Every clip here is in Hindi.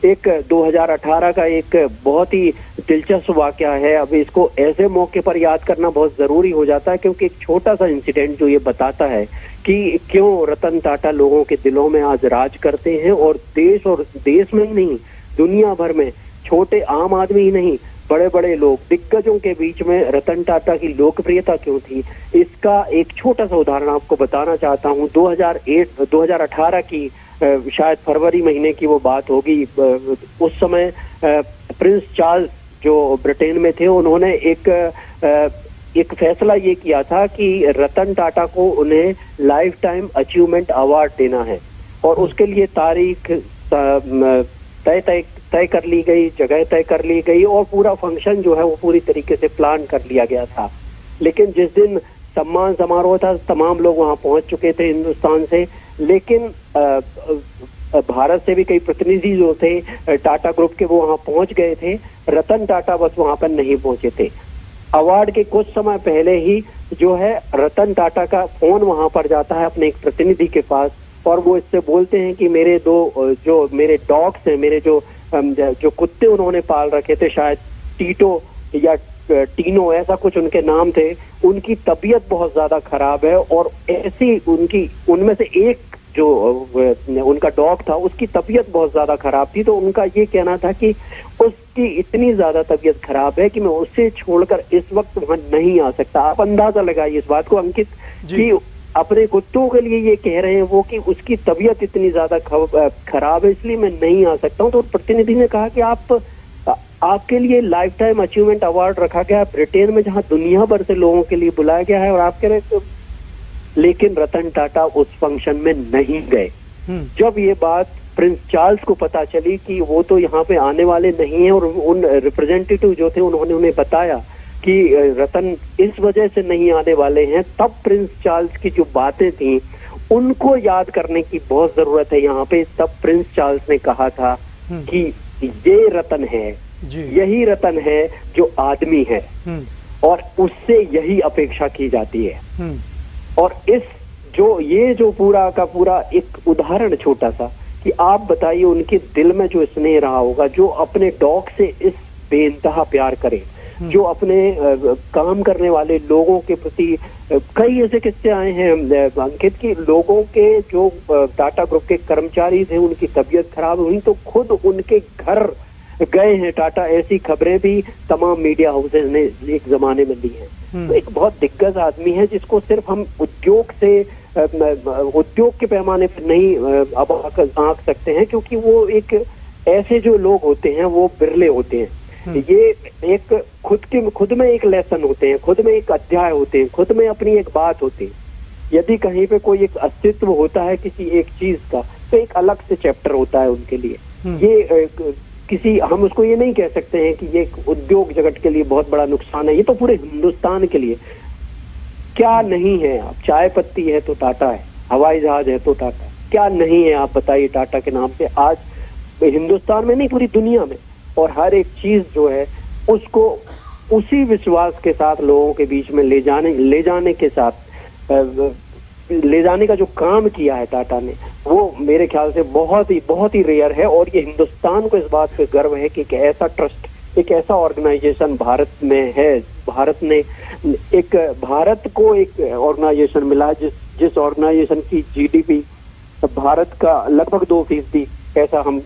एक 2018 का एक बहुत ही दिलचस्प वाकया है। अब इसको ऐसे मौके पर याद करना बहुत जरूरी हो जाता है, क्योंकि एक छोटा सा इंसिडेंट जो ये बताता है कि क्यों रतन टाटा लोगों के दिलों में आज राज करते हैं, और देश में ही नहीं, दुनिया भर में छोटे आम आदमी ही नहीं, बड़े बड़े लोग, दिग्गजों के बीच में रतन टाटा की लोकप्रियता क्यों थी। इसका एक छोटा सा उदाहरण आपको बताना चाहता हूँ। 2018 की शायद फरवरी महीने की वो बात होगी। उस समय प्रिंस चार्ल्स जो ब्रिटेन में थे, उन्होंने एक फैसला ये किया था कि रतन टाटा को उन्हें लाइफ टाइम अचीवमेंट अवार्ड देना है, और उसके लिए तारीख तय कर ली गई, जगह तय कर ली गई, और पूरा फंक्शन जो है वो पूरी तरीके से प्लान कर लिया गया था। लेकिन जिस दिन सम्मान समारोह था, तमाम लोग वहां पहुंच चुके थे हिंदुस्तान से, लेकिन भारत से भी कई प्रतिनिधि जो थे टाटा ग्रुप के, वो वहां पहुंच गए थे। रतन टाटा बस वहां पर नहीं पहुंचे थे। अवार्ड के कुछ समय पहले ही जो है रतन टाटा का फोन वहां पर जाता है अपने एक प्रतिनिधि के पास, और वो इससे बोलते हैं कि मेरे जो मेरे डॉग्स हैं, मेरे जो कुत्ते उन्होंने पाल रखे थे, शायद टीटो या टीनो ऐसा कुछ उनके नाम थे, उनकी तबीयत बहुत ज्यादा खराब है। और ऐसी उनमें से एक जो उनका डॉग था, उसकी तबीयत बहुत ज्यादा खराब थी। तो उनका ये कहना था कि उसकी इतनी ज्यादा तबीयत खराब है कि मैं उसे छोड़कर इस वक्त वहां नहीं आ सकता। आप अंदाजा लगाइए इस बात को अंकित, कि अपने कुत्तों के लिए ये कह रहे हैं वो कि उसकी तबीयत इतनी ज्यादा खराब है, इसलिए मैं नहीं आ सकता हूँ। तो प्रतिनिधि ने कहा कि आपके लिए लाइफ टाइम अचीवमेंट अवार्ड रखा गया है ब्रिटेन में, जहां दुनिया भर से लोगों के लिए बुलाया गया है, और आप कह रहे। लेकिन रतन टाटा उस फंक्शन में नहीं गए। जब ये बात प्रिंस चार्ल्स को पता चली कि वो तो यहाँ पे आने वाले नहीं है, और उन रिप्रेजेंटेटिव जो थे उन्होंने उन्हें बताया कि रतन इस वजह से नहीं आने वाले हैं, तब प्रिंस चार्ल्स की जो बातें थी उनको याद करने की बहुत जरूरत है यहाँ पे। तब प्रिंस चार्ल्स ने कहा था कि ये रतन है, यही रतन है जो आदमी है, और उससे यही अपेक्षा की जाती है। और ये जो पूरा का पूरा एक उदाहरण छोटा सा, कि आप बताइए उनके दिल में जो स्नेह रहा होगा, जो अपने डॉग से इस बेइंतहा प्यार करे, जो अपने काम करने वाले लोगों के प्रति, कई ऐसे किस्से आए हैं अंकित, की लोगों के जो टाटा ग्रुप के कर्मचारी थे उनकी तबीयत खराब हुई तो खुद उनके घर गए हैं टाटा। ऐसी खबरें भी तमाम मीडिया हाउसेज ने एक जमाने में दी हैं। तो एक बहुत दिग्गज आदमी है जिसको सिर्फ हम उद्योग के पैमाने पर नहीं अब आंक सकते हैं, क्योंकि वो एक ऐसे जो लोग होते हैं वो बिरले होते हैं। ये एक खुद में एक लेसन होते हैं, खुद में एक अध्याय होते हैं, खुद में अपनी एक बात होती है। यदि कहीं पे कोई एक अस्तित्व होता है किसी एक चीज का, तो एक अलग से चैप्टर होता है उनके लिए। ये हम उसको ये नहीं कह सकते हैं कि ये उद्योग जगत के लिए बहुत बड़ा नुकसान है, ये तो पूरे हिंदुस्तान के लिए। क्या नहीं है आप, चाय पत्ती है तो टाटा है, हवाई जहाज है तो टाटा है, क्या नहीं है आप बताइए टाटा के नाम से आज हिंदुस्तान में नहीं पूरी दुनिया में। और हर एक चीज जो है उसको उसी विश्वास के साथ लोगों के बीच में ले जाने का जो काम किया है टाटा ने, वो मेरे ख्याल से बहुत ही रेयर है। और ये हिंदुस्तान को इस बात पे गर्व है कि एक ऐसा ट्रस्ट, एक ऐसा ऑर्गेनाइजेशन भारत में है। भारत को एक ऑर्गेनाइजेशन मिला जिस ऑर्गेनाइजेशन की जीडीपी भारत का लगभग 2% ऐसा हम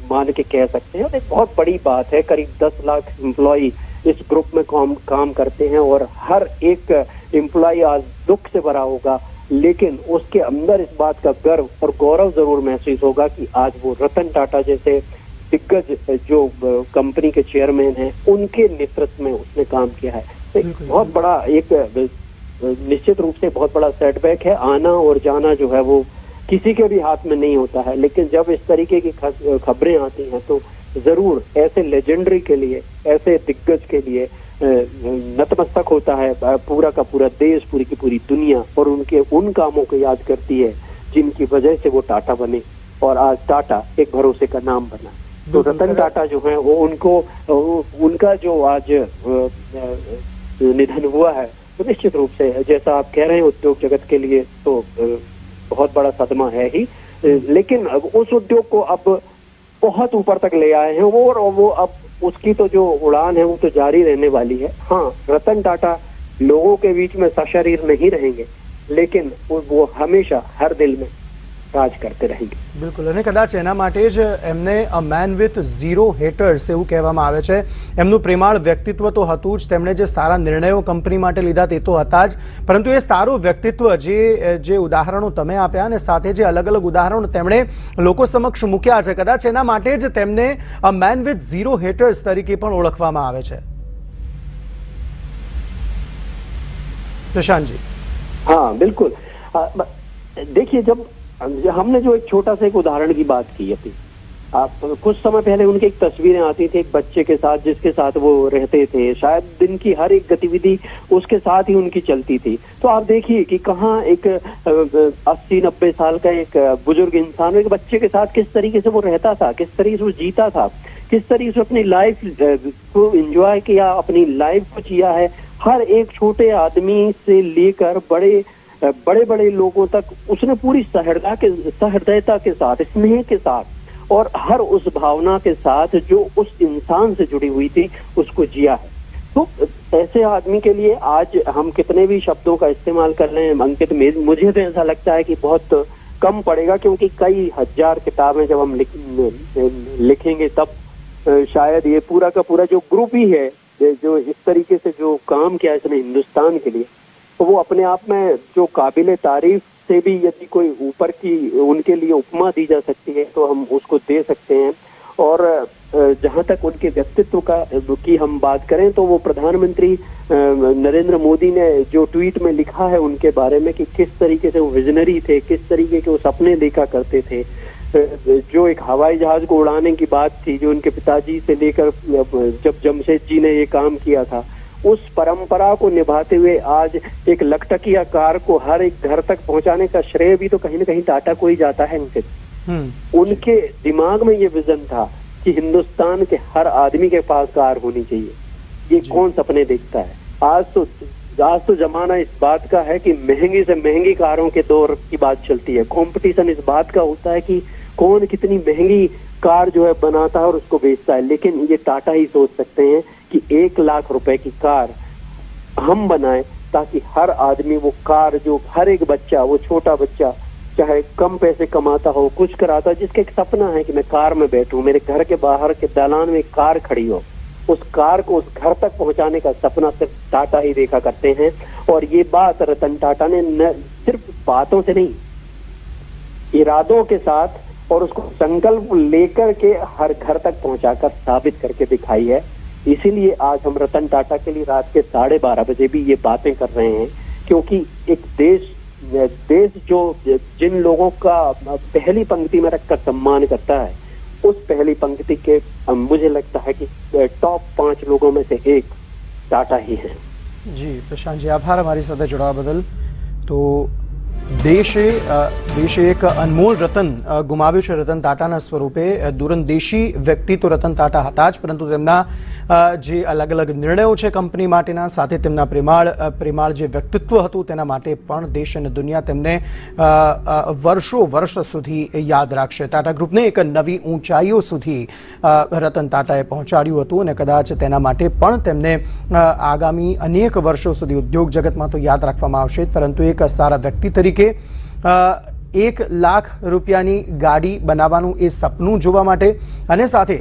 मान के कह सकते हैं। एक बहुत बड़ी बात है। करीब 10 लाख एम्प्लॉय इस ग्रुप में काम करते हैं, और हर एक एम्प्लॉय आज दुख से भरा होगा, लेकिन उसके अंदर इस बात का गर्व और गौरव जरूर महसूस होगा कि आज वो रतन टाटा जैसे दिग्गज जो कंपनी के चेयरमैन हैं, उनके नेतृत्व में उसने काम किया है। तो बहुत बड़ा एक निश्चित रूप से बहुत बड़ा सेटबैक है। आना और जाना जो है वो किसी के भी हाथ में नहीं होता है, लेकिन जब इस तरीके की खबरें आती हैं तो जरूर ऐसे लेजेंडरी के लिए, ऐसे दिग्गज के लिए नतमस्तक होता है पूरा का पूरा देश, पूरी की पूरी दुनिया, और उनके उन कामों को याद करती है जिनकी वजह से वो टाटा बने और आज टाटा एक भरोसे का नाम बना। तो रतन टाटा जो है वो उनका जो आज निधन हुआ है, तो निश्चित रूप से जैसा आप कह रहे हैं उद्योग जगत के लिए तो बहुत बड़ा सदमा है ही। लेकिन उस उद्योग को अब बहुत ऊपर तक ले आए हैं वो, और वो अब उसकी तो जो उड़ान है वो तो जारी रहने वाली है। हाँ, रतन टाटा लोगों के बीच में सशरीर नहीं रहेंगे, लेकिन वो हमेशा हर दिल में राज करते रहेंगे। बिल्कुल, અને કદાચ એના માટે જ એમને અ મેન વિથ ઝીરો હેટર્સ એવું કહેવામાં આવે છે। એમનું પ્રેમાળ વ્યક્તિત્વ તો હતું જ, તેમણે જે સારા નિર્ણયો કંપની માટે લીધા તે તો હતા જ, પરંતુ એ સારું વ્યક્તિત્વ જે ઉદાહરણો તમે આપ્યા અને સાથે જે અલગ અલગ ઉદાહરણો તેમણે લોકો સમક્ષ મૂક્યા છે, કદાચ એના માટે જ તેમને અ મેન વિથ ઝીરો હેટર્સ તરીકે પણ ઓળખવામાં આવે છે। પ્રશાંતજી। हाँ बिल्कुल, देखिए जब हमने जो एक छोटा सा एक उदाहरण की बात की अभी, आप कुछ समय पहले उनकी एक तस्वीरें आती थी एक बच्चे के साथ जिसके साथ वो रहते थे, शायद दिन की हर एक गतिविधि उसके साथ ही उनकी चलती थी। तो आप देखिए कि कहाँ एक 80-90 साल का एक बुजुर्ग इंसान एक बच्चे के साथ किस तरीके से वो रहता था, किस तरीके से वो जीता था, किस तरीके से अपनी लाइफ को एंजॉय किया, अपनी लाइफ को जिया है। हर एक छोटे आदमी से लेकर बड़े बड़े लोगों तक उसने पूरी सहृदयता के साथ, स्नेह के साथ और हर उस भावना के साथ जो उस इंसान से जुड़ी हुई थी उसको जिया है। तो ऐसे आदमी के लिए आज हम कितने भी शब्दों का इस्तेमाल कर रहे हैं अंकित, मुझे तो ऐसा लगता है कि बहुत कम पड़ेगा, क्योंकि कई हजार किताबें जब हम लिखेंगे तब शायद ये पूरा का पूरा जो ग्रुप ही है जो इस तरीके से जो काम किया इसने हिंदुस्तान के लिए, तो वो अपने आप में जो काबिले तारीफ से भी यदि कोई ऊपर की उनके लिए उपमा दी जा सकती है तो हम उसको दे सकते हैं। और जहां तक उनके व्यक्तित्व की हम बात करें तो वो प्रधानमंत्री नरेंद्र मोदी ने जो ट्वीट में लिखा है उनके बारे में कि किस तरीके से वो विजनरी थे, किस तरीके के वो सपने देखा करते थे। जो एक हवाई जहाज को उड़ाने की बात थी जो उनके पिताजी से लेकर जब जमशेद जी ने ये काम किया था, उस परंपरा को निभाते हुए आज एक लखटकिया कार को हर एक घर तक पहुंचाने का श्रेय भी तो कहीं ना कहीं टाटा को ही जाता है। उनके दिमाग में ये विजन था कि हिंदुस्तान के हर आदमी के पास कार होनी चाहिए। ये कौन सपने देखता है? आज तो जमाना इस बात का है कि महंगी से महंगी कारों के दौर की बात चलती है। कंपटीशन इस बात का होता है कि कौन कितनी महंगी कार जो है बनाता है और उसको बेचता है। लेकिन ये टाटा ही सोच सकते हैं कि 1 लाख रुपए की कार हम बनाएं ताकि हर आदमी वो कार, जो हर एक बच्चा, वो छोटा बच्चा चाहे कम पैसे कमाता हो, कुछ कराता, जिसका एक सपना है कि मैं कार में बैठूं, मेरे घर के बाहर के दालान में एक कार खड़ी हो, उस कार को उस घर तक पहुंचाने का सपना सिर्फ टाटा ही देखा करते हैं। और ये बात रतन टाटा ने न सिर्फ बातों से नहीं, इरादों के साथ और उसको संकल्प लेकर के हर घर तक पहुंचाकर साबित करके दिखाई है। इसीलिए आज हम रतन टाटा के लिए रात के 12:30 बजे भी ये बातें कर रहे हैं, क्योंकि एक देश जो जिन लोगों का पहली पंक्ति में रखकर सम्मान करता है, उस पहली पंक्ति के मुझे लगता है कि टॉप 5 लोगों में से एक टाटा ही है। जी प्रशांत जी, आभार हमारी साथ जोड़वा बदल। तो देशे एक अनमोल रतन गुमाव्યું છે રતન ટાટાના સ્વરૂપે। દૂરંદેશી વ્યક્તિ તો રતન ટાટા હતા જ, પરંતુ તેમના જે અલગ અલગ નિર્ણયો છે કંપની માટેના, સાથે તેમના પ્રેમાળ જે વ્યક્તિત્વ હતું તેના માટે પણ દેશ અને દુનિયા તેમને વર્ષો વર્ષ સુધી યાદ રાખશે। ટાટા ગ્રુપને એક નવી ઊંચાઈઓ સુધી રતન ટાટાએ પહોંચાડ્યું હતું અને કદાચ તેના માટે પણ તેમને આગામી અનેક વર્ષો સુધી ઉદ્યોગ જગતમાં તો યાદ રાખવામાં આવશે, પરંતુ એક સારા વ્યક્તિ તરીકે 1 લાખ રૂપિયાની ગાડી બનાવવાનું એ સપનું જોવા માટે અને સાથે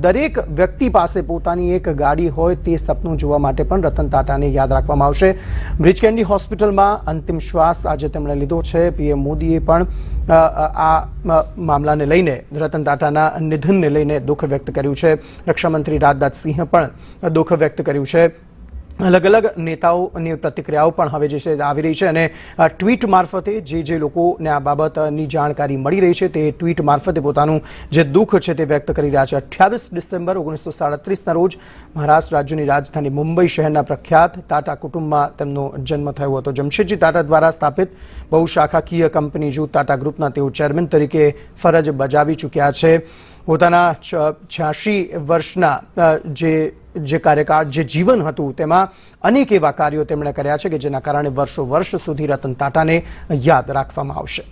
દરેક વ્યક્તિ પાસે પોતાની એક ગાડી હોય તે સપનું જોવા માટે પણ રતન ટાટાને યાદ રાખવામાં આવશે। બ્રિચ કેન્ડી હોસ્પિટલમાં અંતિમ શ્વાસ આજે તેમણે લીધો છે। પીએમ મોદીએ પણ આ મામલાને લઈને રતન ટાટાના નિધનને લઈને દુઃખ વ્યક્ત કર્યું છે। રક્ષામંત્રી રાજનાથ સિંહે પણ દુઃખ વ્યક્ત કર્યું છે। अलग अलग नेताओनी प्रतिक्रियाओं पण हवे जे छे आवी रही है અને ट्वीट मार्फते जे लोकोने आ बाबतनी जाणकारी मळी रही है ते ट्वीट मार्फते पोतानुं जे दुःख छे ते व्यक्त करी रह्या छे। 28 डिसेम्बर 1937 रोज महाराष्ट्र राज्यनी राजधानी मुंबई शहरना प्रख्यात टाटा कुटुंबमां तेमनो जन्म थयो हतो। जमशेदजी टाटा द्वारा स्थापित बहुशाखाकीय कंपनी जूथ टाटा ग्रुपना तेओ चेरमेन तरीके फरज बजावी चूक्या छे। પોતાના 86 વર્ષના જે કાર્યકાળ, જે જીવન હતું તેમાં અનેક એવા કાર્યો તેમણે કર્યા છે કે જેના કારણે વર્ષો વર્ષ સુધી રતન ટાટાને યાદ રાખવામાં આવશે।